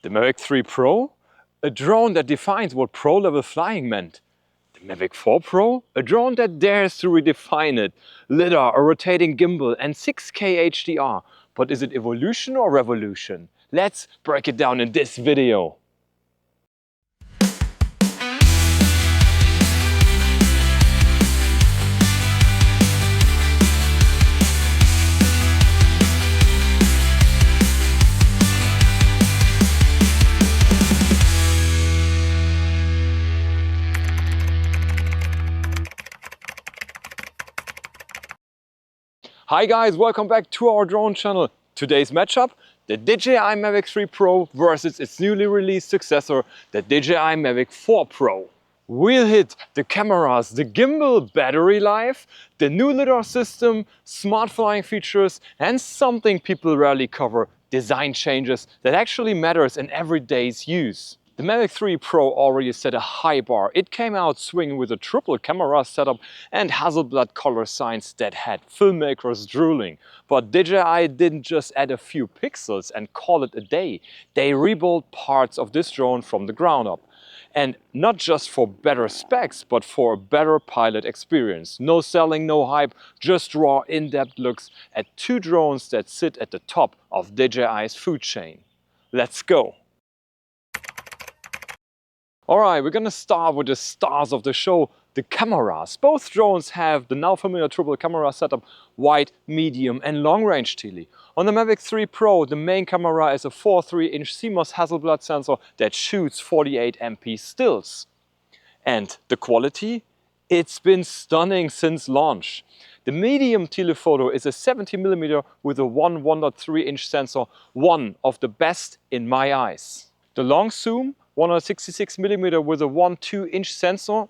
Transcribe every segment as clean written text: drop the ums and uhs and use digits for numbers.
The Mavic 3 Pro, a drone that defines what pro-level flying meant. The Mavic 4 Pro, a drone that dares to redefine it. LiDAR, a rotating gimbal, and 6K HDR. But is it evolution or revolution? Let's break it down in this video. Hi guys, welcome back to our drone channel. Today's matchup, the DJI Mavic 3 Pro versus its newly released successor, the DJI Mavic 4 Pro. We'll hit the cameras, the gimbal, battery life, the new LiDAR system, smart flying features, and something people rarely cover, design changes that actually matters in everyday's use. The Mavic 3 Pro already set a high bar. It came out swinging with a triple camera setup and Hasselblad color science that had filmmakers drooling. But DJI didn't just add a few pixels and call it a day. They rebuilt parts of this drone from the ground up. And not just for better specs, but for a better pilot experience. No selling, no hype, just raw in-depth looks at two drones that sit at the top of DJI's food chain. Let's go! Alright, we're gonna start with the stars of the show, the cameras. Both drones have the now familiar triple camera setup, wide, medium and long range tele. On the Mavic 3 Pro, the main camera is a 4.3-inch CMOS Hasselblad sensor that shoots 48 MP stills. And the quality? It's been stunning since launch. The medium telephoto is a 70mm with a 1.3-inch sensor, one of the best in my eyes. The long zoom, 166mm with a 1.2-inch sensor,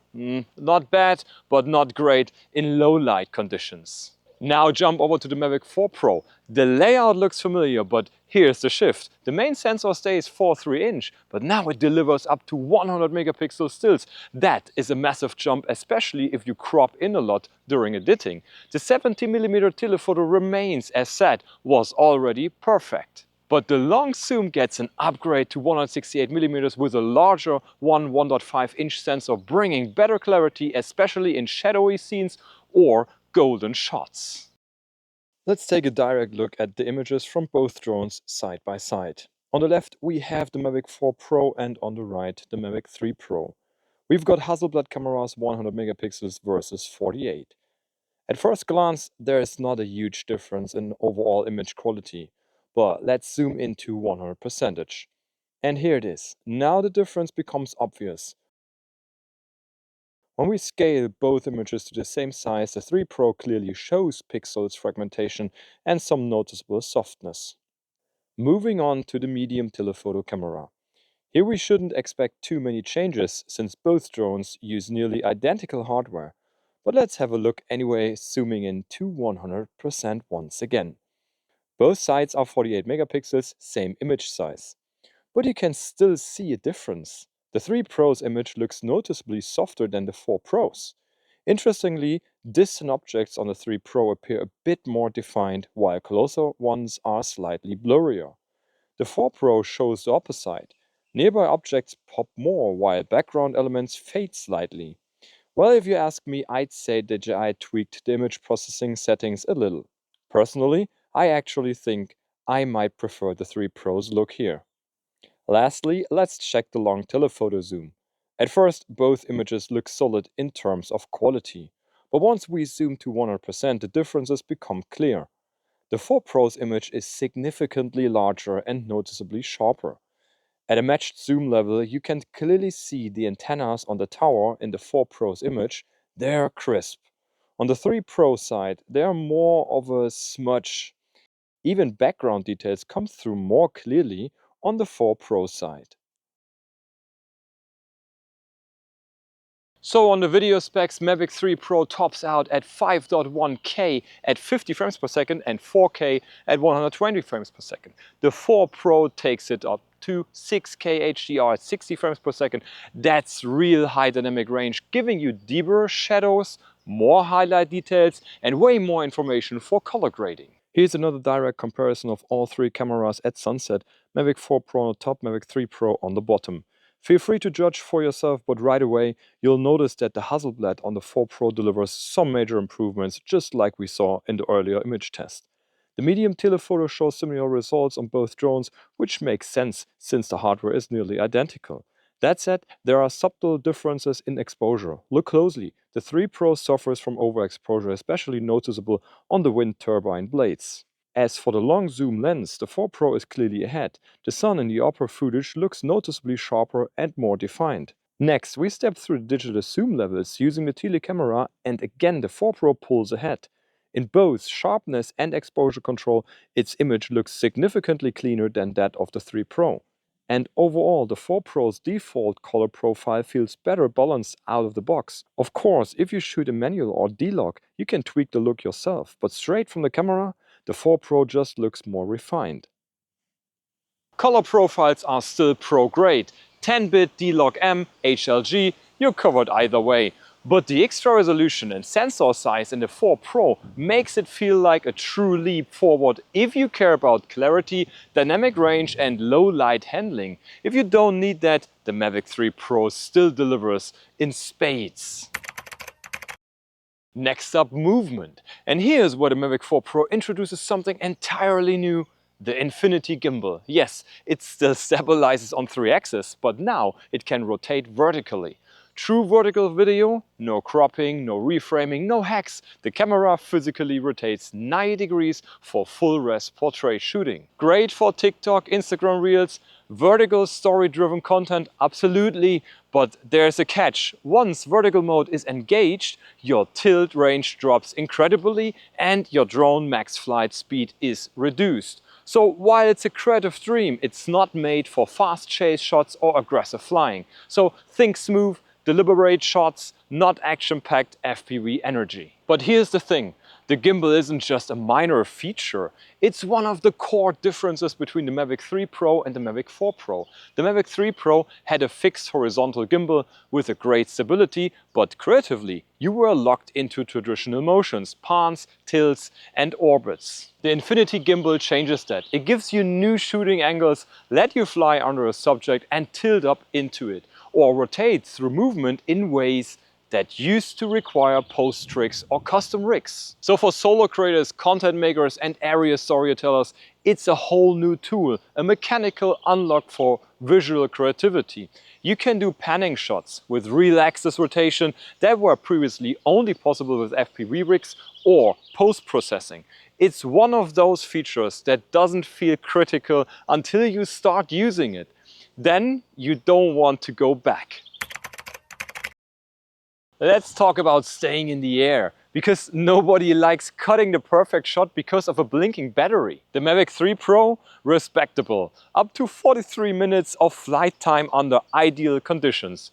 not bad, but not great in low light conditions. Now jump over to the Mavic 4 Pro. The layout looks familiar, but here's the shift. The main sensor stays 4.3-inch, but now it delivers up to 100 megapixel stills. That is a massive jump, especially if you crop in a lot during editing. The 70mm telephoto remains, as said, was already perfect. But the long zoom gets an upgrade to 168mm with a larger 1.5-inch sensor, bringing better clarity, especially in shadowy scenes or golden shots. Let's take a direct look at the images from both drones side by side. On the left we have the Mavic 4 Pro and on the right the Mavic 3 Pro. We've got Hasselblad cameras 100 megapixels versus 48. At first glance there is not a huge difference in overall image quality. But let's zoom into 100%. And here it is. Now the difference becomes obvious. When we scale both images to the same size, the 3 Pro clearly shows pixels fragmentation and some noticeable softness. Moving on to the medium telephoto camera. Here we shouldn't expect too many changes since both drones use nearly identical hardware. But let's have a look anyway, zooming in to 100% once again. Both sides are 48 megapixels, same image size. But you can still see a difference. The 3 Pro's image looks noticeably softer than the 4 Pro's. Interestingly, distant objects on the 3 Pro appear a bit more defined, while closer ones are slightly blurrier. The 4 Pro shows the opposite. Nearby objects pop more, while background elements fade slightly. Well, if you ask me, I'd say DJI tweaked the image processing settings a little. Personally, I actually think I might prefer the 3 Pro's look here. Lastly, let's check the long telephoto zoom. At first, both images look solid in terms of quality. But once we zoom to 100%, the differences become clear. The 4 Pro's image is significantly larger and noticeably sharper. At a matched zoom level, you can clearly see the antennas on the tower in the 4 Pro's image. They're crisp. On the 3 Pro side, they are more of a smudge. Even background details come through more clearly on the 4 Pro side. So on the video specs, Mavic 3 Pro tops out at 5.1K at 50 frames per second and 4K at 120 frames per second. The 4 Pro takes it up to 6K HDR at 60 frames per second. That's real high dynamic range, giving you deeper shadows, more highlight details and way more information for color grading. Here's another direct comparison of all three cameras at sunset, Mavic 4 Pro on the top, Mavic 3 Pro on the bottom. Feel free to judge for yourself, but right away you'll notice that the Hasselblad on the 4 Pro delivers some major improvements, just like we saw in the earlier image test. The medium telephoto shows similar results on both drones, which makes sense since the hardware is nearly identical. That said, there are subtle differences in exposure. Look closely. The 3 Pro suffers from overexposure, especially noticeable on the wind turbine blades. As for the long zoom lens, the 4 Pro is clearly ahead. The sun in the upper footage looks noticeably sharper and more defined. Next, we step through the digital zoom levels using the tele camera, and again the 4 Pro pulls ahead. In both sharpness and exposure control, its image looks significantly cleaner than that of the 3 Pro. And overall, the 4 Pro's default color profile feels better balanced out of the box. Of course, if you shoot in manual or D-Log, you can tweak the look yourself, but straight from the camera, the 4 Pro just looks more refined. Color profiles are still pro-grade. 10-bit D-Log M, HLG, you're covered either way. But the extra resolution and sensor size in the 4 Pro makes it feel like a true leap forward if you care about clarity, dynamic range and low light handling. If you don't need that, the Mavic 3 Pro still delivers in spades. Next up, movement. And here's where the Mavic 4 Pro introduces something entirely new. The Infinity Gimbal. Yes, it still stabilizes on 3 axes, but now it can rotate vertically. True vertical video, no cropping, no reframing, no hacks. The camera physically rotates 90 degrees for full res portrait shooting. Great for TikTok, Instagram Reels, vertical story-driven content, absolutely. But there's a catch. Once vertical mode is engaged, your tilt range drops incredibly and your drone max flight speed is reduced. So while it's a creative dream, it's not made for fast chase shots or aggressive flying. So think smooth, deliberate shots, not action-packed FPV energy. But here's the thing, the gimbal isn't just a minor feature, it's one of the core differences between the Mavic 3 Pro and the Mavic 4 Pro. The Mavic 3 Pro had a fixed horizontal gimbal with a great stability, but creatively you were locked into traditional motions, pans, tilts and orbits. The Infinity Gimbal changes that. It gives you new shooting angles, let you fly under a subject and tilt up into it, or rotate through movement in ways that used to require post tricks or custom rigs. So for solo creators, content makers and area storytellers, it's a whole new tool, a mechanical unlock for visual creativity. You can do panning shots with real axis rotation that were previously only possible with FPV rigs or post-processing. It's one of those features that doesn't feel critical until you start using it. Then you don't want to go back. Let's talk about staying in the air, because nobody likes cutting the perfect shot because of a blinking battery. The Mavic 3 Pro, respectable, up to 43 minutes of flight time under ideal conditions.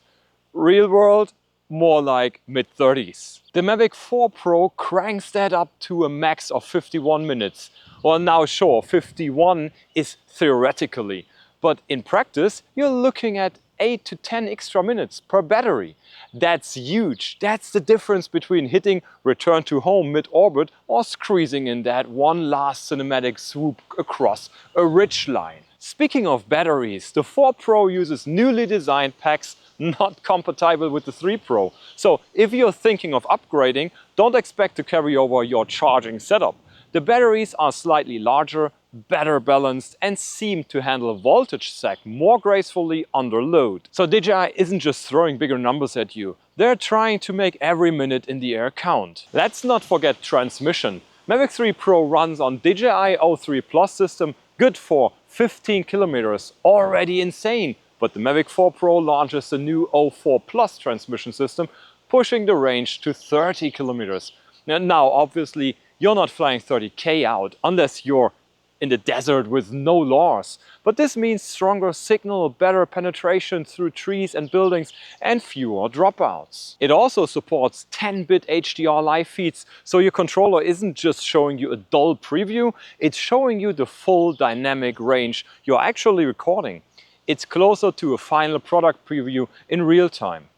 Real world, more like mid-30s. The Mavic 4 Pro cranks that up to a max of 51 minutes. Well, now sure, 51 is theoretically, but in practice you're looking at 8 to 10 extra minutes per battery. That's huge. That's the difference between hitting return to home mid-orbit or squeezing in that one last cinematic swoop across a ridge line. Speaking of batteries, the 4 Pro uses newly designed packs not compatible with the 3 Pro. So if you're thinking of upgrading, don't expect to carry over your charging setup. The batteries are slightly larger, better balanced and seem to handle voltage sag more gracefully under load. So DJI isn't just throwing bigger numbers at you, they're trying to make every minute in the air count. Let's not forget transmission. Mavic 3 Pro runs on DJI O3 Plus system, good for 15 kilometers, already insane. But the Mavic 4 Pro launches the new O4 Plus transmission system, pushing the range to 30 kilometers. Now obviously you're not flying 30k out unless you're in the desert with no laws. But this means stronger signal, better penetration through trees and buildings and fewer dropouts. It also supports 10-bit HDR live feeds, so your controller isn't just showing you a dull preview, it's showing you the full dynamic range you're actually recording. It's closer to a final product preview in real time.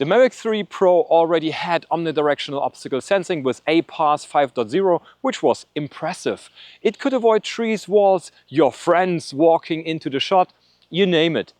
The Mavic 3 Pro already had omnidirectional obstacle sensing with APAS 5.0, which was impressive. It could avoid trees, walls, your friends walking into the shot, you name it.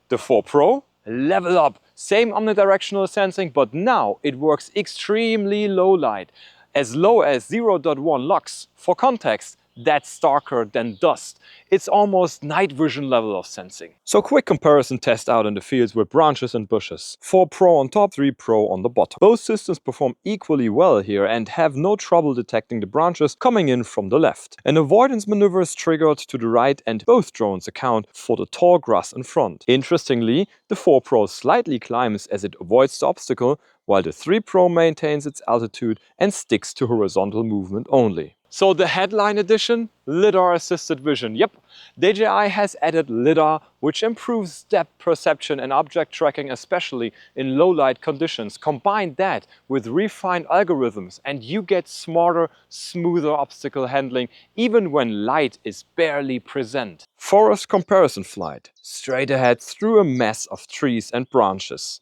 The 4 Pro, level up, same omnidirectional sensing, but now it works extremely low light, as low as 0.1 lux. For context, that's darker than dust. It's almost night vision level of sensing. So quick comparison test out in the fields with branches and bushes. 4 Pro on top, 3 Pro on the bottom. Both systems perform equally well here and have no trouble detecting the branches coming in from the left. An avoidance maneuver is triggered to the right and both drones account for the tall grass in front. Interestingly, the 4 Pro slightly climbs as it avoids the obstacle, while the 3 Pro maintains its altitude and sticks to horizontal movement only. So the headline edition, LiDAR assisted vision. Yep, DJI has added LiDAR, which improves depth perception and object tracking, especially in low light conditions. Combine that with refined algorithms and you get smarter, smoother obstacle handling, even when light is barely present. Forest comparison flight, straight ahead through a mess of trees and branches.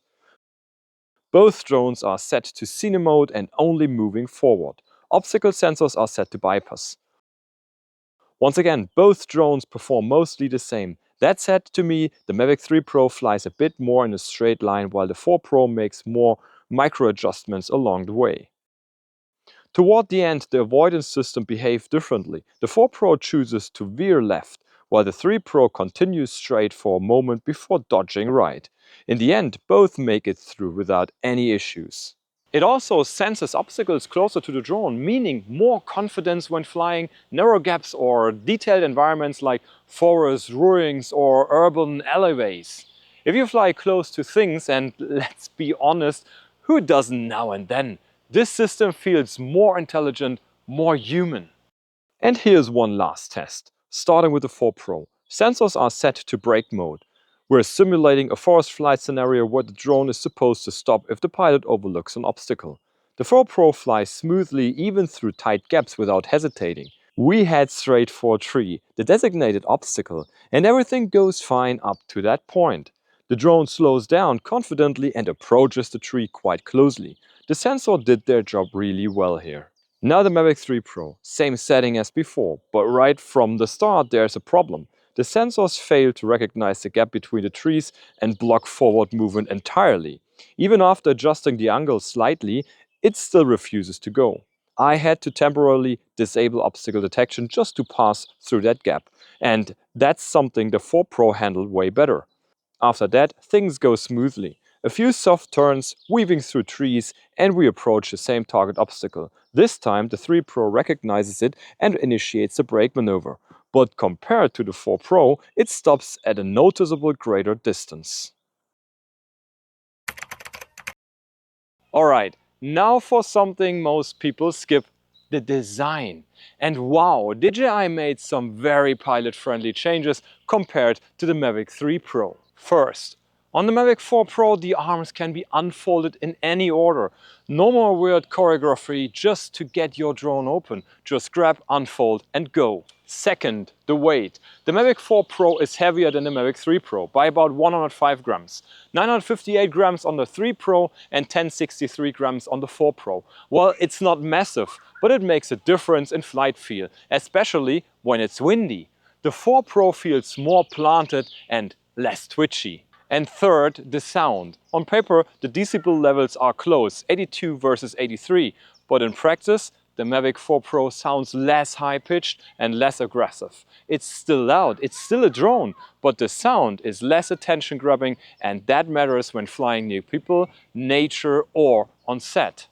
Both drones are set to cine mode and only moving forward. Obstacle sensors are set to bypass. Once again, both drones perform mostly the same. That said, to me, the Mavic 3 Pro flies a bit more in a straight line, while the 4 Pro makes more micro adjustments along the way. Toward the end, the avoidance system behaves differently. The 4 Pro chooses to veer left, while the 3 Pro continues straight for a moment before dodging right. In the end, both make it through without any issues. It also senses obstacles closer to the drone, meaning more confidence when flying narrow gaps or detailed environments like forests, ruins or urban alleyways. If you fly close to things, and let's be honest, who doesn't now and then? This system feels more intelligent, more human. And here's one last test, starting with the 4 Pro. Sensors are set to brake mode. We're simulating a forest flight scenario where the drone is supposed to stop if the pilot overlooks an obstacle. The 4 Pro flies smoothly even through tight gaps without hesitating. We head straight for a tree, the designated obstacle, and everything goes fine up to that point. The drone slows down confidently and approaches the tree quite closely. The sensor did their job really well here. Now the Mavic 3 Pro, same setting as before, but right from the start there's a problem. The sensors fail to recognize the gap between the trees and block forward movement entirely. Even after adjusting the angle slightly, it still refuses to go. I had to temporarily disable obstacle detection just to pass through that gap, and that's something the 4 Pro handled way better. After that, things go smoothly. A few soft turns, weaving through trees, and we approach the same target obstacle. This time, the 3 Pro recognizes it and initiates a brake maneuver. But compared to the 4 Pro, it stops at a noticeable greater distance. Alright, now for something most people skip, the design. And wow, DJI made some very pilot-friendly changes compared to the Mavic 3 Pro. First, on the Mavic 4 Pro, the arms can be unfolded in any order. No more weird choreography just to get your drone open. Just grab, unfold and go. Second, the weight. The Mavic 4 Pro is heavier than the Mavic 3 Pro by about 105 grams. 958 grams on the 3 Pro and 1063 grams on the 4 Pro. Well, it's not massive, but it makes a difference in flight feel, especially when it's windy. The 4 Pro feels more planted and less twitchy. And third, the sound. On paper, the decibel levels are close, 82 versus 83, but in practice, the Mavic 4 Pro sounds less high-pitched and less aggressive. It's still loud, it's still a drone, but the sound is less attention-grabbing, and that matters when flying near people, nature or on set.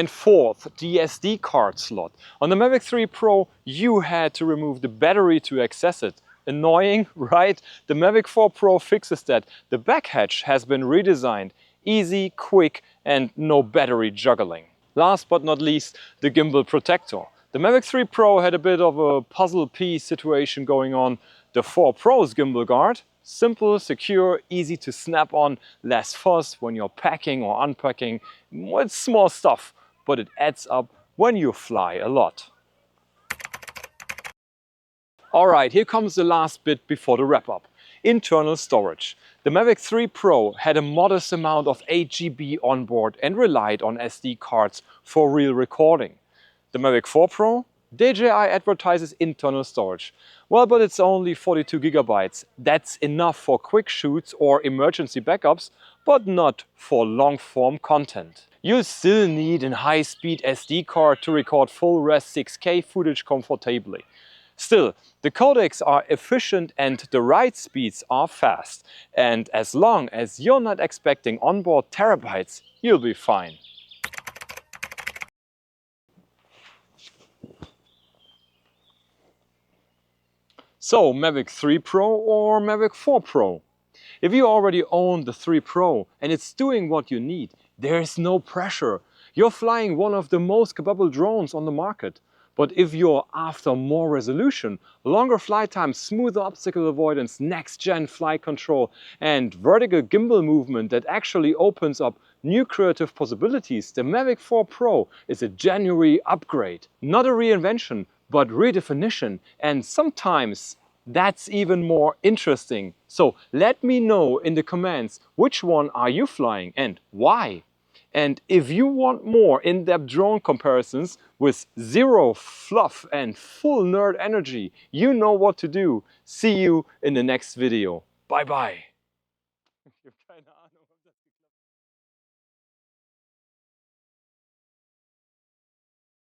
And fourth, the SD card slot. On the Mavic 3 Pro, you had to remove the battery to access it. Annoying, right? The Mavic 4 Pro fixes that. The back hatch has been redesigned. Easy, quick, and no battery juggling. Last but not least, the gimbal protector. The Mavic 3 Pro had a bit of a puzzle piece situation going on. The 4 Pro's gimbal guard, simple, secure, easy to snap on, less fuss when you're packing or unpacking. It's small stuff, but it adds up when you fly a lot. Alright, here comes the last bit before the wrap up. Internal storage. The Mavic 3 Pro had a modest amount of 8 GB on board and relied on SD cards for real recording. The Mavic 4 Pro? DJI advertises internal storage. Well, but it's only 42 GB. That's enough for quick shoots or emergency backups, but not for long-form content. You'll still need a high-speed SD card to record full res 6K footage comfortably. Still, the codecs are efficient and the write speeds are fast. And as long as you're not expecting onboard terabytes, you'll be fine. So, Mavic 3 Pro or Mavic 4 Pro? If you already own the 3 Pro and it's doing what you need, there's no pressure. You're flying one of the most capable drones on the market. But if you're after more resolution, longer flight times, smoother obstacle avoidance, next-gen flight control, and vertical gimbal movement that actually opens up new creative possibilities, the Mavic 4 Pro is a genuine upgrade. Not a reinvention, but redefinition, and sometimes that's even more interesting. So let me know in the comments which one are you flying and why. And if you want more in-depth drone comparisons with zero fluff and full nerd energy, you know what to do. See you in the next video. Bye bye.